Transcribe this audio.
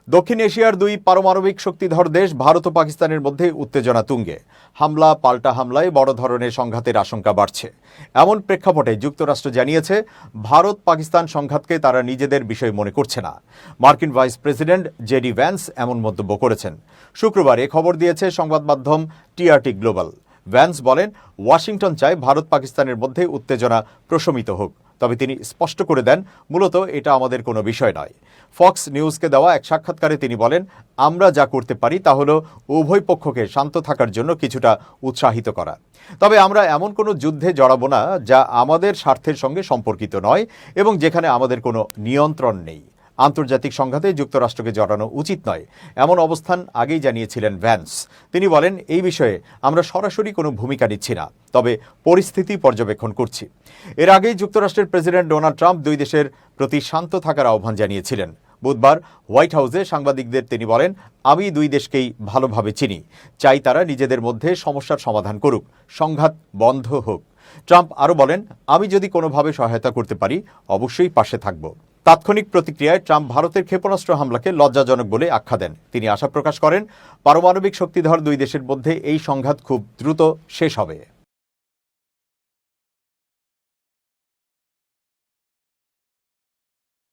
দক্ষিণ এশিয়ার দুই পারমাণবিক শক্তিধর দেশ ভারত ও পাকিস্তানের মধ্যে উত্তেজনা তুঙ্গে। হামলা পাল্টা হামলায় বড় ধরনের সংঘাতের আশঙ্কা বাড়ছে। এমন প্রেক্ষাপটে যুক্তরাষ্ট্র জানিয়েছে, ভারত পাকিস্তান সংঘাতকে তারা নিজেদের বিষয় মনে করছে না। মার্কিন ভাইস প্রেসিডেন্ট জেডি ভ্যান্স এমন মন্তব্য করেছেন। শুক্রবার এ খবর দিয়েছে সংবাদ মাধ্যম টিআরটি গ্লোবাল। ভ্যান্স বলেন, ওয়াশিংটন চায় ভারত পাকিস্তানের মধ্যে উত্তেজনা প্রশমিত হোক, তবে তিনি স্পষ্ট করে দেন, মূলত এটা আমাদের কোনো বিষয় নয়। ফক্স নিউজকে দেওয়া এক সাক্ষাৎকারে তিনি বলেন, আমরা যা করতে পারি তা হলো উভয় পক্ষকে শান্ত থাকার জন্য কিছুটা উৎসাহিত করা। তবে আমরা এমন কোনো যুদ্ধে জড়াবো না যা আমাদের স্বার্থের সঙ্গে সম্পর্কিত নয় এবং যেখানে আমাদের কোনো নিয়ন্ত্রণ নেই। আন্তর্জাতিক সংঘাতে যুক্তরাষ্ট্রকে জড়ানো উচিত নয়, এমন অবস্থান আগেই জানিয়েছিলেন ভ্যান্স। তিনি বলেন, এই বিষয়ে আমরা সরাসরি কোনো ভূমিকা নিচ্ছি না, তবে পরিস্থিতি পর্যবেক্ষণ করছি। এর আগেই যুক্তরাষ্ট্রের প্রেসিডেন্ট ডোনাল্ড ট্রাম্প দুই দেশের প্রতি শান্ত থাকার আহ্বান জানিয়েছিলেন। বুধবার হোয়াইট হাউসে সাংবাদিকদের তিনি বলেন, আমি দুই দেশকেই ভালোভাবে চিনি, চাই তারা নিজেদের মধ্যে সমস্যার সমাধান করুক, সংঘাত বন্ধ হোক। ট্রাম্প আরও বলেন, আমি যদি কোনোভাবে সহায়তা করতে পারি অবশ্যই পাশে থাকব। তাৎক্ষণিক প্রতিক্রিয়ায় ট্রাম্প ভারতের ক্ষেপণাস্ত্র হামলাকে লজ্জাজনক বলে আখ্যা দেন। তিনি আশা প্রকাশ করেন, পারমাণবিক শক্তিধর দুই দেশের মধ্যে এই সংঘাত খুব দ্রুত শেষ হবে।